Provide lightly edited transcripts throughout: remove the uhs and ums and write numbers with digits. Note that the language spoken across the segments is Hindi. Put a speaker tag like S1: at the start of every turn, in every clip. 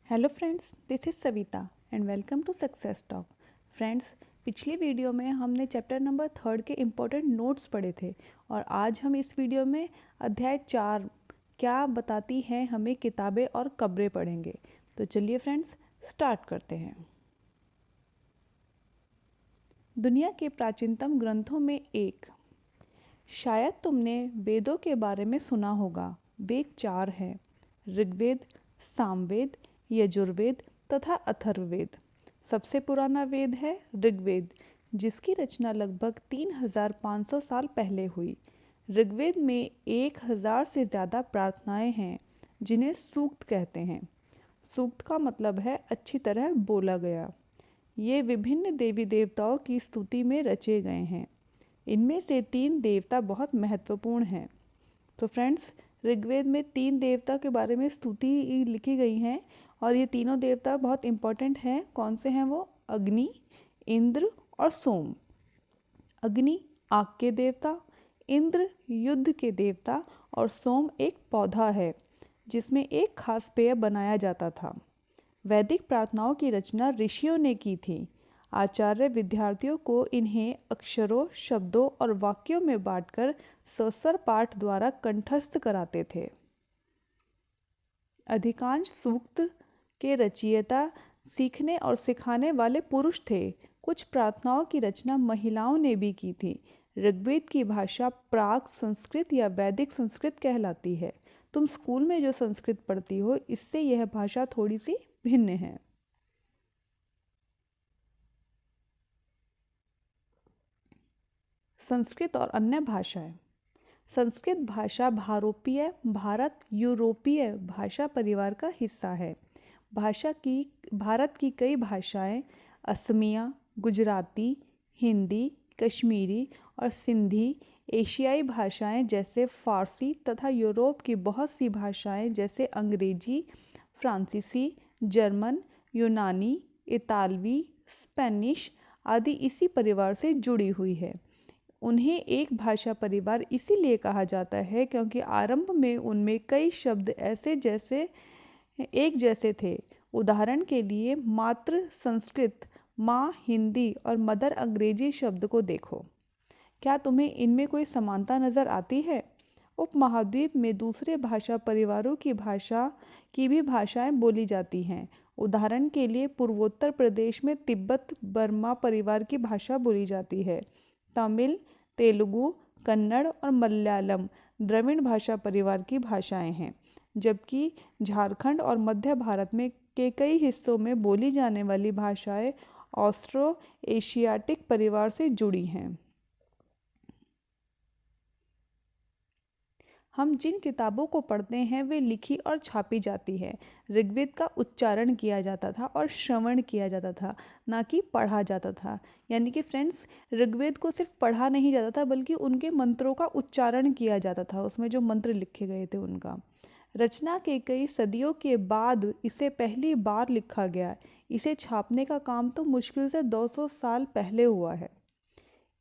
S1: Hello friends, this is Savita and welcome to success talk. Friends, पिछली वीडियो में हमने चैप्टर नंबर 3 के इम्पोर्टेंट नोट्स पढ़े थे और आज हम इस वीडियो में अध्याय 4 क्या बताती हैं हमें किताबें और कब्रें पढ़ेंगे। तो चलिए फ्रेंड्स, स्टार्ट करते हैं। दुनिया के प्राचीनतम ग्रंथों में एक, शायद तुमने वेदों के बारे में सुना होगा। वेद 4 हैं: ऋग्वेद, सामवेद, यजुर्वेद तथा अथर्ववेद। सबसे पुराना वेद है ऋग्वेद, जिसकी रचना लगभग 3500 साल पहले हुई। ऋग्वेद में 1000 से ज़्यादा प्रार्थनाएं हैं, जिन्हें सूक्त कहते हैं। सूक्त का मतलब है अच्छी तरह बोला गया। ये विभिन्न देवी देवताओं की स्तुति में रचे गए हैं। इनमें से 3 देवता बहुत महत्वपूर्ण हैं। तो फ्रेंड्स, ऋग्वेद में 3 देवता के बारे में स्तुति लिखी गई हैं और ये तीनों देवता बहुत इम्पोर्टेंट हैं। कौन से हैं वो? अग्नि, इंद्र और सोम। अग्नि आग के देवता, इंद्र युद्ध के देवता और सोम एक पौधा है जिसमें एक खास पेय बनाया जाता था। वैदिक प्रार्थनाओं की रचना ऋषियों ने की थी। आचार्य विद्यार्थियों को इन्हें अक्षरों, शब्दों और वाक्यों में बांटकर सस्वर पाठ द्वारा कंठस्थ कराते थे। अधिकांश सूक्त के रचयिता सीखने और सिखाने वाले पुरुष थे। कुछ प्रार्थनाओं की रचना महिलाओं ने भी की थी। ऋग्वेद की भाषा प्राक संस्कृत या वैदिक संस्कृत कहलाती है। तुम स्कूल में जो संस्कृत पढ़ती हो, इससे यह भाषा थोड़ी सी भिन्न है। संस्कृत और अन्य भाषाएं। संस्कृत भाषा भारत यूरोपीय भाषा परिवार का हिस्सा है। भारत की कई भाषाएं असमिया, गुजराती, हिंदी, कश्मीरी और सिंधी, एशियाई भाषाएं जैसे फ़ारसी तथा यूरोप की बहुत सी भाषाएं जैसे अंग्रेजी, फ्रांसीसी, जर्मन, यूनानी, इतालवी, स्पेनिश आदि इसी परिवार से जुड़ी हुई है। उन्हें एक भाषा परिवार इसीलिए कहा जाता है क्योंकि आरंभ में उनमें कई शब्द एक जैसे थे। उदाहरण के लिए मातृ संस्कृत, माँ हिंदी और मदर अंग्रेजी शब्द को देखो। क्या तुम्हें इनमें कोई समानता नज़र आती है? उपमहाद्वीप में दूसरे भाषा परिवारों की भी भाषाएं बोली जाती हैं। उदाहरण के लिए पूर्वोत्तर प्रदेश में तिब्बत बर्मा परिवार की भाषा बोली जाती है। तमिल, तेलुगु, कन्नड़ और मलयालम द्रविड़ भाषा परिवार की भाषाएं हैं, जबकि झारखंड और मध्य भारत में के कई हिस्सों में बोली जाने वाली भाषाएं ऑस्ट्रो एशियाटिक परिवार से जुड़ी हैं। हम जिन किताबों को पढ़ते हैं वे लिखी और छापी जाती है। ऋग्वेद का उच्चारण किया जाता था और श्रवण किया जाता था, ना कि पढ़ा जाता था। यानी कि फ्रेंड्स, ऋग्वेद को सिर्फ पढ़ा नहीं जाता था बल्कि उनके मंत्रों का उच्चारण किया जाता था, उसमें जो मंत्र लिखे गए थे उनका। रचना के कई सदियों के बाद इसे पहली बार लिखा गया। इसे छापने का काम तो मुश्किल से 200 साल पहले हुआ है।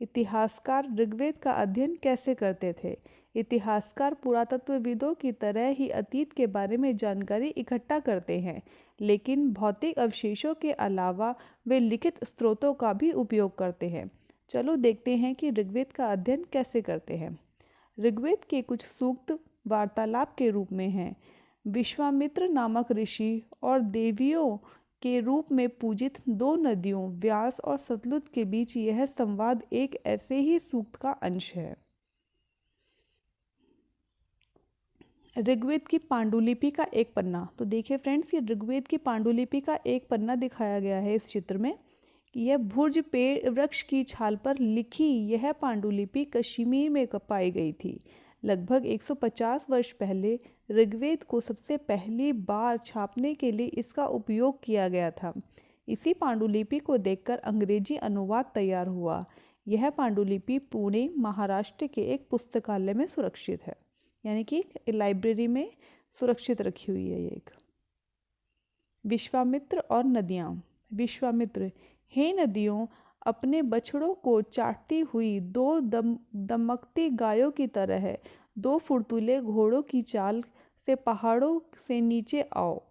S1: इतिहासकार ऋग्वेद का अध्ययन कैसे करते थे? इतिहासकार पुरातत्वविदों की तरह ही अतीत के बारे में जानकारी इकट्ठा करते हैं, लेकिन भौतिक अवशेषों के अलावा वे लिखित स्रोतों का भी उपयोग करते हैं। चलो देखते हैं कि ऋग्वेद का अध्ययन कैसे करते हैं। ऋग्वेद के कुछ सूक्त वार्तालाप के रूप में हैं। विश्वामित्र नामक ऋषि और देवियों के रूप में पूजित 2 नदियों व्यास और सतलुज के बीच यह संवाद एक ऐसे ही सूक्त का अंश है। ऋग्वेद की पांडुलिपि का एक पन्ना। तो देखिए फ्रेंड्स, ये ऋग्वेद की पांडुलिपि का एक पन्ना दिखाया गया है इस चित्र में। यह भुर्ज पेड़ वृक्ष की छाल पर लिखी यह पांडुलिपि कश्मीर में पाई गई थी। लगभग 150 वर्ष पहले ऋग्वेद को सबसे पहली बार छापने के लिए इसका उपयोग किया गया था। इसी पांडुलिपि को देखकर अंग्रेजी अनुवाद तैयार हुआ। यह पांडुलिपि पुणे, महाराष्ट्र के एक पुस्तकालय में सुरक्षित है, यानी कि एक लाइब्रेरी में सुरक्षित रखी हुई है ये एक। विश्वामित्र और नदियाँ। विश्वामित्र: हे नदियों, अपने बछड़ों को चाटती हुई 2 दमकती गायों की तरह है, 2 फुर्तीले घोड़ों की चाल से पहाड़ों से नीचे आओ।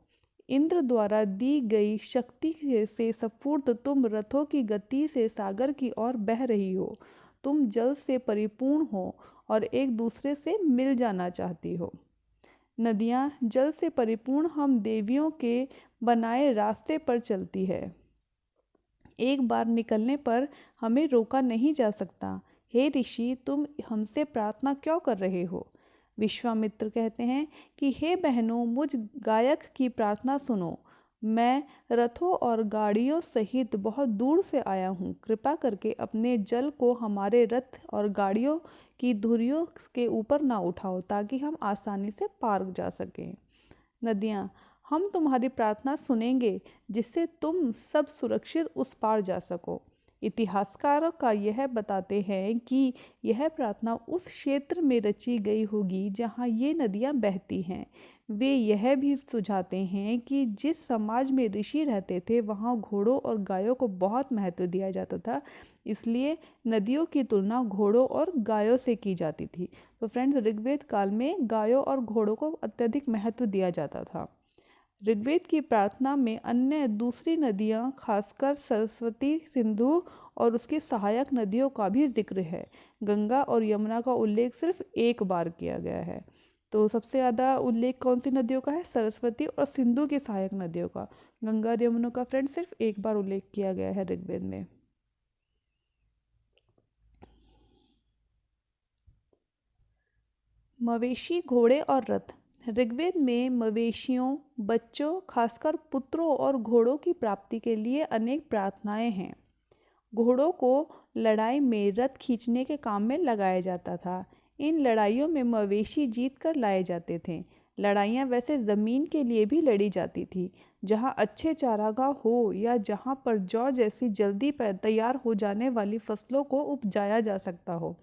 S1: इंद्र द्वारा दी गई शक्ति से स्फूर्त तुम रथों की गति से सागर की ओर बह रही हो। तुम जल से परिपूर्ण हो और एक दूसरे से मिल जाना चाहती हो। नदियाँ जल से परिपूर्ण हम देवियों के बनाए रास्ते पर चलती है। एक बार निकलने पर हमें रोका नहीं जा सकता। हे ऋषि, तुम हमसे प्रार्थना क्यों कर रहे हो? विश्वामित्र कहते हैं कि हे बहनों, मुझ गायक की प्रार्थना सुनो। मैं रथों और गाड़ियों सहित बहुत दूर से आया हूँ। कृपा करके अपने जल को हमारे रथ और गाड़ियों की धुरियों के ऊपर ना उठाओ, ताकि हम आसानी से पार जा सकें। नदियाँ, हम तुम्हारी प्रार्थना सुनेंगे, जिससे तुम सब सुरक्षित उस पार जा सको। इतिहासकारों का यह बताते हैं कि यह प्रार्थना उस क्षेत्र में रची गई होगी जहाँ ये नदियाँ बहती हैं। वे यह भी सुझाते हैं कि जिस समाज में ऋषि रहते थे वहाँ घोड़ों और गायों को बहुत महत्व दिया जाता था, इसलिए नदियों की तुलना घोड़ों और गायों से की जाती थी। तो फ्रेंड्स, ऋग्वेद काल में गायों और घोड़ों को अत्यधिक महत्व दिया जाता था। ऋग्वेद की प्रार्थना में अन्य दूसरी नदियाँ, खासकर सरस्वती, सिंधु और उसकी सहायक नदियों का भी जिक्र है। गंगा और यमुना का उल्लेख सिर्फ एक बार किया गया है। तो सबसे ज़्यादा उल्लेख कौन सी नदियों का है? सरस्वती और सिंधु की सहायक नदियों का। गंगा और यमुना का फ्रेंड सिर्फ एक बार उल्लेख किया गया है ऋग्वेद में। मवेशी, घोड़े और रथ। ऋग्वेद में मवेशियों, बच्चों, खासकर पुत्रों और घोड़ों की प्राप्ति के लिए अनेक प्रार्थनाएं हैं। घोड़ों को लड़ाई में रथ खींचने के काम में लगाया जाता था। इन लड़ाइयों में मवेशी जीत कर लाए जाते थे। लड़ाइयाँ वैसे ज़मीन के लिए भी लड़ी जाती थी, जहाँ अच्छे चारागाह हो या जहाँ पर जौ जैसी जल्दी तैयार हो जाने वाली फसलों को उपजाया जा सकता हो।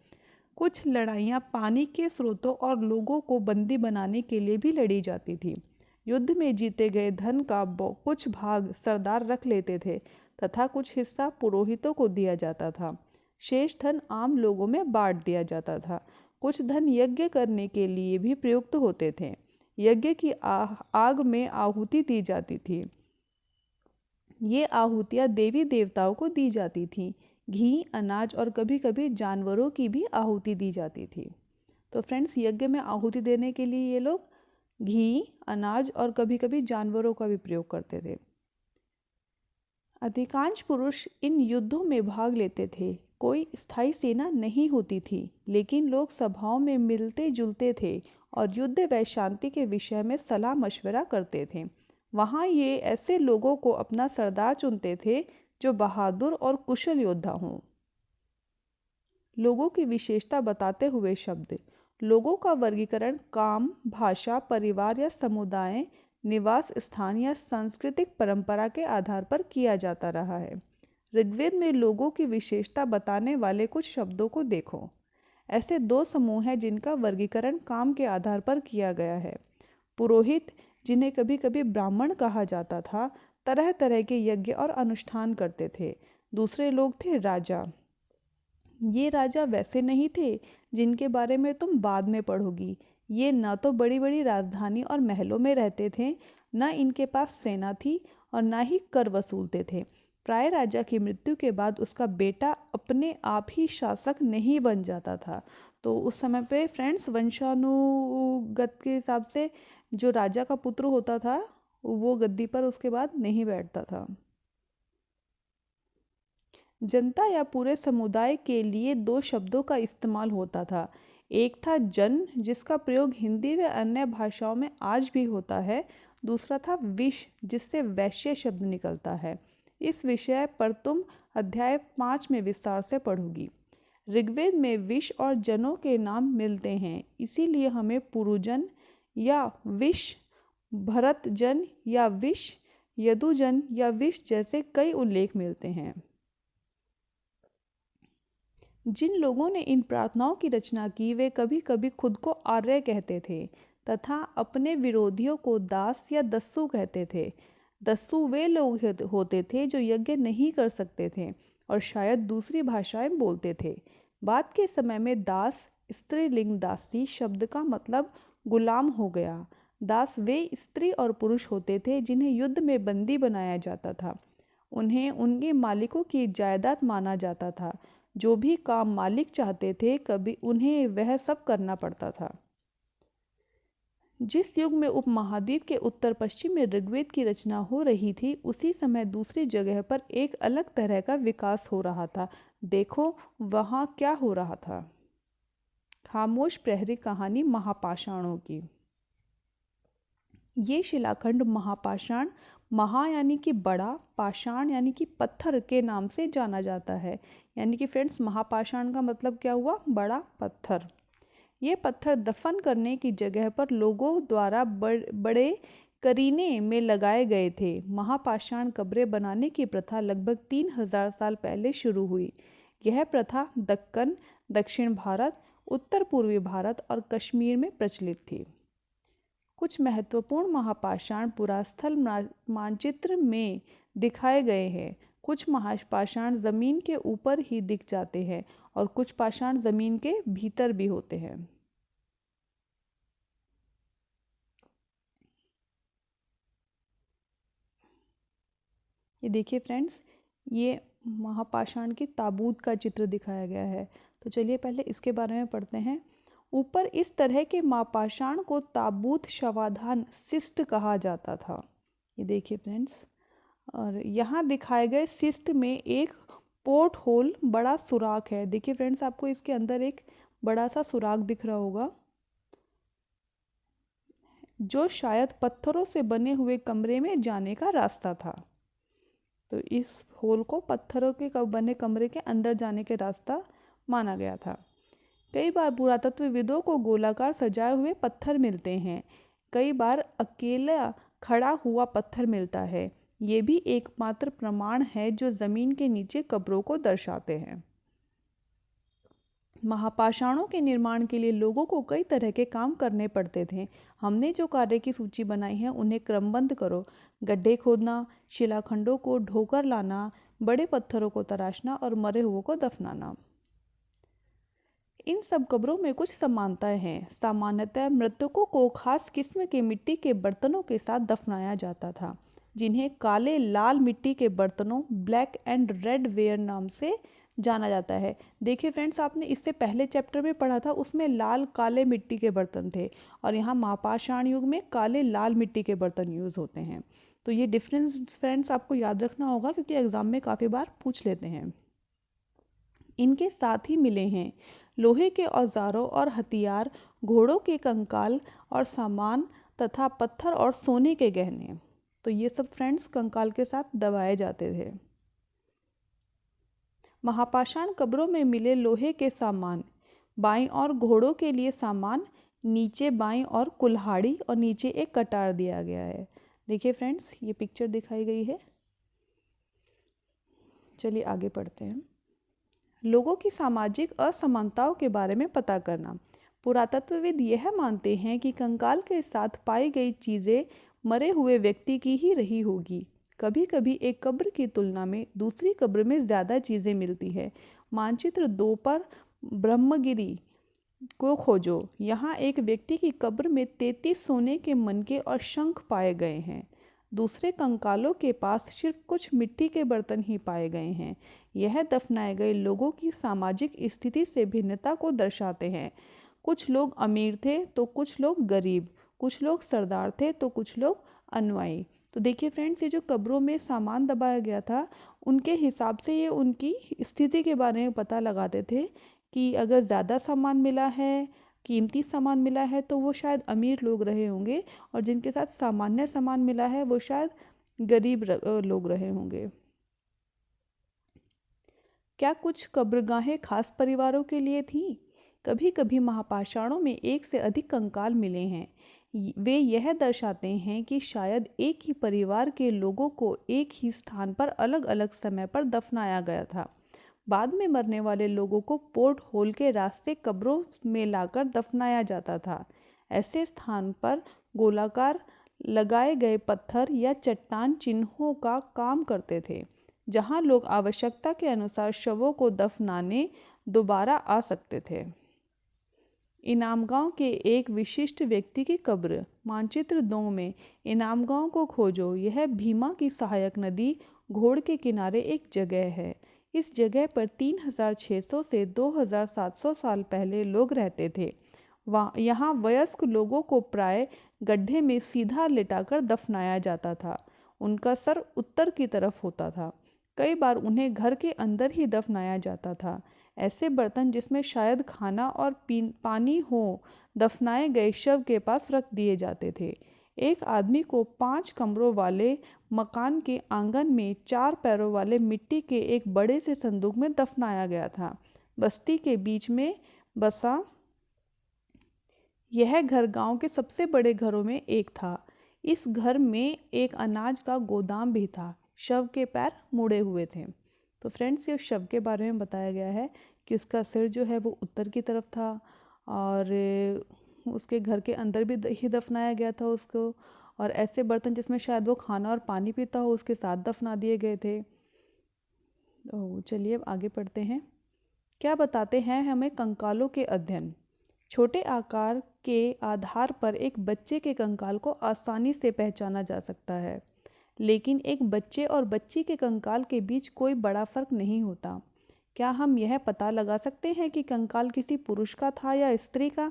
S1: कुछ लड़ाइयाँ पानी के स्रोतों और लोगों को बंदी बनाने के लिए भी लड़ी जाती थी। युद्ध में जीते गए धन का कुछ भाग सरदार रख लेते थे तथा कुछ हिस्सा पुरोहितों को दिया जाता था। शेष धन आम लोगों में बांट दिया जाता था। कुछ धन यज्ञ करने के लिए भी प्रयुक्त होते थे। यज्ञ की आग में आहुति दी जाती थी। ये आहुतियाँ देवी देवताओं को दी जाती थीं। घी, अनाज और कभी कभी जानवरों की भी आहुति दी जाती थी। तो फ्रेंड्स, यज्ञ में आहुति देने के लिए ये लोग घी, अनाज और कभी कभी जानवरों का भी प्रयोग करते थे। अधिकांश पुरुष इन युद्धों में भाग लेते थे। कोई स्थायी सेना नहीं होती थी, लेकिन लोग सभाओं में मिलते जुलते थे और युद्ध व शांति के विषय में सलाह मशवरा करते थे। वहाँ ये ऐसे लोगों को अपना सरदार चुनते थे जो बहादुर और कुशल योद्धा हों। लोगों की विशेषता बताते हुए शब्द। लोगों का वर्गीकरण काम, भाषा, परिवार या समुदाय, निवास स्थान या सांस्कृतिक परंपरा के आधार पर किया जाता रहा है। ऋग्वेद में लोगों की विशेषता बताने वाले कुछ शब्दों को देखो। ऐसे दो समूह हैं जिनका वर्गीकरण काम के आधार पर किया गया है। पुरोहित, जिन्हें कभी कभी ब्राह्मण कहा जाता था, तरह तरह के यज्ञ और अनुष्ठान करते थे। दूसरे लोग थे राजा। ये राजा वैसे नहीं थे जिनके बारे में तुम बाद में पढ़ोगी। ये न तो बड़ी बड़ी राजधानी और महलों में रहते थे, न इनके पास सेना थी और न ही कर वसूलते थे। प्राय राजा की मृत्यु के बाद उसका बेटा अपने आप ही शासक नहीं बन जाता था। तो उस समय पे फ्रेंड्स, वंशानुगत के हिसाब से जो राजा का पुत्र होता था वो गद्दी पर उसके बाद नहीं बैठता था। जनता या पूरे समुदाय के लिए दो शब्दों का इस्तेमाल होता था। एक था जन, जिसका प्रयोग हिंदी व अन्य भाषाओं में आज भी होता है। दूसरा था विश, जिससे वैश्य शब्द निकलता है। इस विषय पर तुम अध्याय 5 में विस्तार से पढ़ोगी। ऋग्वेद में विश और जनों के नाम मिलते हैं, इसीलिए हमें पुरुजन या विश, भरतजन या विश, यदुजन या विश जैसे कई उल्लेख मिलते हैं। जिन लोगों ने इन प्रार्थनाओं की रचना की वे कभी कभी खुद को आर्य कहते थे तथा अपने विरोधियों को दास या दस्यु कहते थे। दस्यु वे लोग होते थे जो यज्ञ नहीं कर सकते थे और शायद दूसरी भाषाएं बोलते थे। बाद के समय में दास, स्त्रीलिंग दासी शब्द का मतलब गुलाम हो गया। दास वे स्त्री और पुरुष होते थे जिन्हें युद्ध में बंदी बनाया जाता था। उन्हें उनके मालिकों की जायदाद माना जाता था। जो भी काम मालिक चाहते थे कभी उन्हें वह सब करना पड़ता था। जिस युग में उपमहाद्वीप के उत्तर पश्चिम में ऋग्वेद की रचना हो रही थी, उसी समय दूसरी जगह पर एक अलग तरह का विकास हो रहा था। देखो वहाँ क्या हो रहा था। खामोश प्रहरी कहानी महापाषाणों की। ये शिलाखंड महापाषाण, महा यानी कि बड़ा, पाषाण यानी कि पत्थर के नाम से जाना जाता है। यानी कि फ्रेंड्स, महापाषाण का मतलब क्या हुआ? बड़ा पत्थर। ये पत्थर दफन करने की जगह पर लोगों द्वारा बड़े करीने में लगाए गए थे। महापाषाण कब्रें बनाने की प्रथा लगभग 3000 साल पहले शुरू हुई। यह प्रथा दक्कन, दक्षिण भारत, उत्तर पूर्वी भारत और कश्मीर में प्रचलित थी। कुछ महत्वपूर्ण महापाषाण पुरास्थल मानचित्र में दिखाए गए हैं। कुछ महापाषाण जमीन के ऊपर ही दिख जाते हैं और कुछ पाषाण जमीन के भीतर भी होते हैं। ये देखिए फ्रेंड्स, ये महापाषाण की ताबूत का चित्र दिखाया गया है। तो चलिए पहले इसके बारे में पढ़ते हैं। ऊपर इस तरह के महापाषाण को ताबूत शवाधान शिष्ट कहा जाता था। ये देखिए फ्रेंड्स, और यहाँ दिखाए गए शिष्ट में एक पोर्ट होल, बड़ा सुराख है। देखिए फ्रेंड्स, आपको इसके अंदर एक बड़ा सा सुराख दिख रहा होगा, जो शायद पत्थरों से बने हुए कमरे में जाने का रास्ता था। तो इस होल को पत्थरों के बने कमरे के अंदर जाने के रास्ता माना गया था। कई बार पुरातत्वविदों को गोलाकार सजाए हुए पत्थर मिलते हैं। कई बार अकेला खड़ा हुआ पत्थर मिलता है। ये भी एकमात्र प्रमाण है जो जमीन के नीचे कब्रों को दर्शाते हैं। महापाषाणों के निर्माण के लिए लोगों को कई तरह के काम करने पड़ते थे। हमने जो कार्य की सूची बनाई है उन्हें क्रमबद्ध करो। गड्ढे खोदना, शिलाखंडों को ढोकर लाना, बड़े पत्थरों को तराशना और मरे हुओं को दफनाना। इन सब कब्रों में कुछ समानताएं हैं। सामान्यतः मृतकों को खास किस्म के मिट्टी के बर्तनों के साथ दफनाया जाता था, जिन्हें काले लाल मिट्टी के बर्तनों, ब्लैक एंड रेड वेयर नाम से जाना जाता है। देखिए फ्रेंड्स, आपने इससे पहले चैप्टर में पढ़ा था, उसमें लाल काले मिट्टी के बर्तन थे, और यहाँ महापाषाण युग में काले लाल मिट्टी के बर्तन यूज़ होते हैं। तो ये डिफरेंस फ्रेंड्स आपको याद रखना होगा, क्योंकि एग्जाम में काफ़ी बार पूछ लेते हैं। इनके साथ ही मिले हैं लोहे के औजारों और हथियार, घोड़ों के कंकाल और सामान तथा पत्थर और सोने के गहने। तो ये सब फ्रेंड्स कंकाल के साथ दबाए जाते थे। महापाषाण कब्रों में मिले लोहे के सामान, बाईं और घोड़ों के लिए सामान, नीचे बाईं और कुल्हाड़ी और नीचे एक कटार दिया गया है। देखिए फ्रेंड्स, ये पिक्चर दिखाई गई है। चलिए आगे पढ़ते हैं। लोगों की सामाजिक असमानताओं के बारे में पता करना। पुरातत्वविद यह मानते हैं कि कंकाल के साथ पाई गई चीज़ें मरे हुए व्यक्ति की ही रही होगी। कभी कभी एक कब्र की तुलना में दूसरी कब्र में ज़्यादा चीज़ें मिलती है। मानचित्र 2 पर ब्रह्मगिरी को खोजो। यहाँ एक व्यक्ति की कब्र में 33 सोने के मनके और शंख पाए गए हैं। दूसरे कंकालों के पास सिर्फ कुछ मिट्टी के बर्तन ही पाए गए हैं। यह दफनाए गए लोगों की सामाजिक स्थिति से भिन्नता को दर्शाते हैं। कुछ लोग अमीर थे तो कुछ लोग गरीब, कुछ लोग सरदार थे तो कुछ लोग अनुयायी। तो देखिए फ्रेंड्स, ये जो कब्रों में सामान दबाया गया था, उनके हिसाब से ये उनकी स्थिति के बारे में पता लगाते थे कि अगर ज़्यादा सामान मिला है, कीमती सामान मिला है, तो वो शायद अमीर लोग रहे होंगे, और जिनके साथ सामान्य सामान मिला है वो शायद गरीब लोग रहे होंगे। क्या कुछ कब्रगाहें खास परिवारों के लिए थीं? कभी कभी महापाषाणों में एक से अधिक कंकाल मिले हैं। वे यह दर्शाते हैं कि शायद एक ही परिवार के लोगों को एक ही स्थान पर अलग अलग समय पर दफनाया गया था। बाद में मरने वाले लोगों को पोर्ट होल के रास्ते कब्रों में लाकर दफनाया जाता था। ऐसे स्थान पर गोलाकार लगाए गए पत्थर या चट्टान चिन्हों का काम करते थे, जहां लोग आवश्यकता के अनुसार शवों को दफनाने दोबारा आ सकते थे। इनामगांव के एक विशिष्ट व्यक्ति की कब्र। मानचित्र 2 में इनामगांव को खोजो। यह भीमा की सहायक नदी घोड़ के किनारे एक जगह है। इस जगह पर 3600 से 2700 साल पहले लोग रहते थे। यहाँ वयस्क लोगों को प्राय गड्ढे में सीधा लिटाकर दफनाया जाता था। उनका सर उत्तर की तरफ होता था। कई बार उन्हें घर के अंदर ही दफनाया जाता था। ऐसे बर्तन जिसमें शायद खाना और पानी हो दफनाए गए शव के पास रख दिए जाते थे। एक आदमी को 5 कमरों वाले मकान के आंगन में 4 पैरों वाले मिट्टी के एक बड़े से संदूक में दफनाया गया था। बस्ती के बीच में बसा यह घर गांव के सबसे बड़े घरों में एक था। इस घर में एक अनाज का गोदाम भी था। शव के पैर मुड़े हुए थे। तो फ्रेंड्स, ये शव के बारे में बताया गया है कि उसका सिर जो है वो उत्तर की तरफ था और उसके घर के अंदर भी ही दफनाया गया था उसको। और ऐसे बर्तन जिसमें शायद वो खाना और पानी पीता हो उसके साथ दफना दिए गए थे। तो चलिए अब आगे पढ़ते हैं। क्या बताते हैं हमें कंकालों के अध्ययन। छोटे आकार के आधार पर एक बच्चे के कंकाल को आसानी से पहचाना जा सकता है, लेकिन एक बच्चे और बच्ची के कंकाल के बीच कोई बड़ा फर्क नहीं होता। क्या हम यह पता लगा सकते हैं कि कंकाल किसी पुरुष का था या स्त्री का?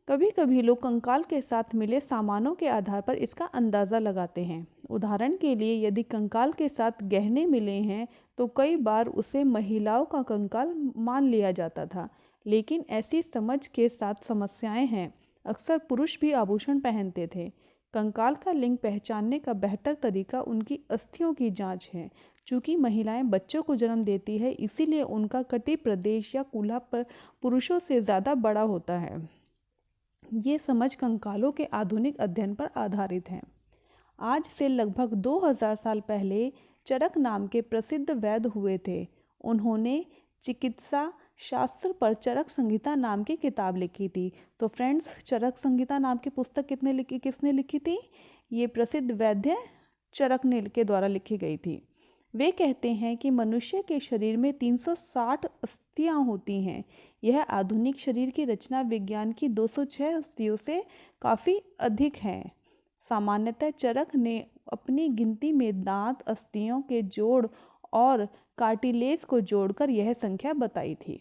S1: कभी कभी लोग कंकाल के साथ मिले सामानों के आधार पर इसका अंदाज़ा लगाते हैं। उदाहरण के लिए, यदि कंकाल के साथ गहने मिले हैं तो कई बार उसे महिलाओं का कंकाल मान लिया जाता था, लेकिन ऐसी समझ के साथ समस्याएं हैं। अक्सर पुरुष भी आभूषण पहनते थे। कंकाल का लिंग पहचानने का बेहतर तरीका उनकी अस्थियों की जांच है। चूंकि महिलाएं बच्चों को जन्म देती है, इसीलिए उनका कटी प्रदेश या कूल्हा पर पुरुषों से ज़्यादा बड़ा होता है। ये समझ कंकालों के आधुनिक अध्ययन पर आधारित है। आज से लगभग 2000 साल पहले चरक नाम के प्रसिद्ध वैद्य हुए थे। उन्होंने चिकित्सा शास्त्र पर चरक संहिता नाम की किताब लिखी थी। तो फ्रेंड्स, चरक संहिता नाम की पुस्तक किसने लिखी थी? ये प्रसिद्ध वैद्य चरक ने के द्वारा लिखी गई थी। वे कहते हैं कि मनुष्य के शरीर में 360 अस्थियां होती हैं। यह आधुनिक शरीर की रचना विज्ञान की 206 अस्थियों से काफ़ी अधिक है। सामान्यतः चरक ने अपनी गिनती में दांत, अस्थियों के जोड़ और कार्टिलेज को जोड़कर यह संख्या बताई थी।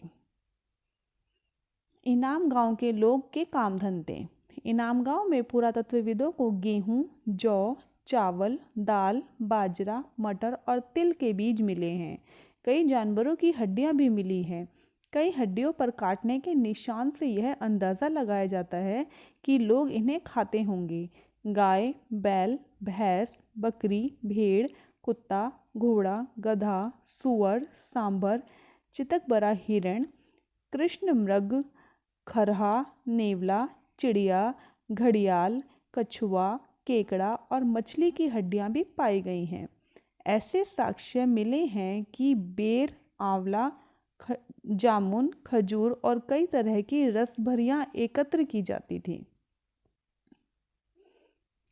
S1: इनाम गांव के लोग के काम धंधे। इनाम गांव में पुरातत्वविदों को गेहूं, जौ, चावल, दाल, बाजरा, मटर और तिल के बीज मिले हैं। कई जानवरों की हड्डियां भी मिली हैं। कई हड्डियों पर काटने के निशान से यह अंदाज़ा लगाया जाता है कि लोग इन्हें खाते होंगे। गाय, बैल, भैंस, बकरी, भेड़, कुत्ता, घोड़ा, गधा, सूअर, सांभर, चितकबरा हिरण, कृष्ण मृग, खरहा, नेवला, चिड़िया, घड़ियाल, कछुआ, केकड़ा और मछली की हड्डियां भी पाई गई हैं। ऐसे साक्ष्य मिले हैं कि बेर, आंवला, जामुन, खजूर और कई तरह की रसभरियां एकत्र की जाती थी।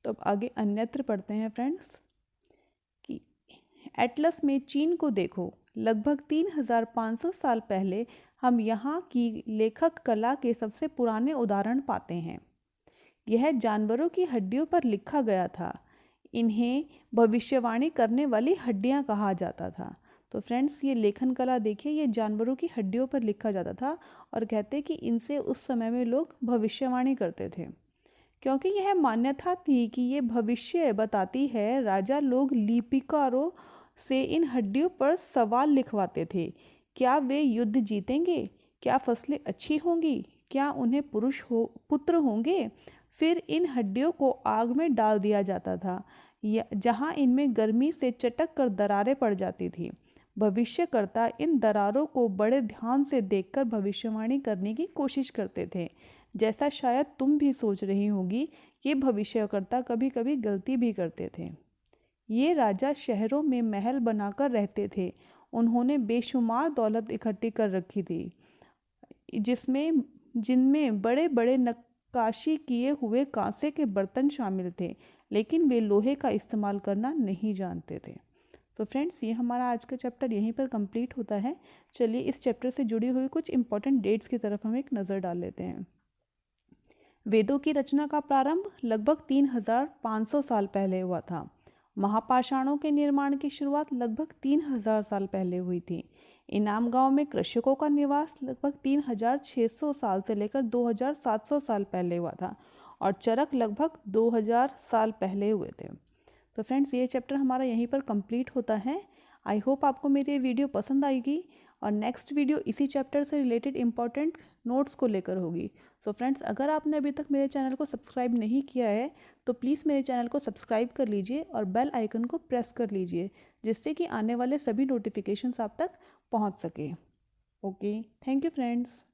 S1: तो अब आगे अन्यत्र पढ़ते हैं फ्रेंड्स कि एटलस में चीन को देखो। लगभग 3500 साल पहले हम यहाँ की लेखक कला के सबसे पुराने उदाहरण पाते हैं। यह जानवरों की हड्डियों पर लिखा गया था। इन्हें भविष्यवाणी करने वाली हड्डियां कहा जाता था। तो फ्रेंड्स, ये लेखन कला देखिए, ये जानवरों की हड्डियों पर लिखा जाता था और कहते कि इनसे उस समय में लोग भविष्यवाणी करते थे, क्योंकि यह मान्यता थी कि ये भविष्य बताती है। राजा लोग लिपिकारों से इन हड्डियों पर सवाल लिखवाते थे। क्या वे युद्ध जीतेंगे? क्या फसलें अच्छी होंगी? क्या उन्हें पुत्र होंगे? फिर इन हड्डियों को आग में डाल दिया जाता था, जहां इनमें गर्मी से चटक कर दरारें पड़ जाती थी। भविष्यकर्ता इन दरारों को बड़े ध्यान से देखकर भविष्यवाणी करने की कोशिश करते थे। जैसा शायद तुम भी सोच रही होगी, ये भविष्यकर्ता कभी कभी गलती भी करते थे। ये राजा शहरों में महल बनाकर रहते थे। उन्होंने बेशुमार दौलत इकट्ठी कर रखी थी, जिनमें बड़े बड़े नक्काशी किए हुए कांसे के बर्तन शामिल थे, लेकिन वे लोहे का इस्तेमाल करना नहीं जानते थे। तो फ्रेंड्स, ये हमारा आज का चैप्टर यहीं पर कंप्लीट होता है। चलिए इस चैप्टर से जुड़ी हुई कुछ इंपॉर्टेंट डेट्स की तरफ हम एक नज़र डाल लेते हैं। वेदों की रचना का प्रारंभ लगभग 3500 साल पहले हुआ था। महापाषाणों के निर्माण की शुरुआत लगभग 3000 साल पहले हुई थी। इनाम गांव में कृषकों का निवास लगभग 3600 साल से लेकर 2700 साल पहले हुआ था और चरक लगभग 2000 साल पहले हुए थे। तो फ्रेंड्स, ये चैप्टर हमारा यहीं पर कंप्लीट होता है। आई होप आपको मेरी ये वीडियो पसंद आएगी और नेक्स्ट वीडियो इसी चैप्टर से रिलेटेड इंपॉर्टेंट नोट्स को लेकर होगी। तो फ्रेंड्स, अगर आपने अभी तक मेरे चैनल को सब्सक्राइब नहीं किया है तो प्लीज़ मेरे चैनल को सब्सक्राइब कर लीजिए और बेल आइकन को प्रेस कर लीजिए, जिससे कि आने वाले सभी नोटिफिकेशंस आप तक पहुंच सके। Okay, thank you friends.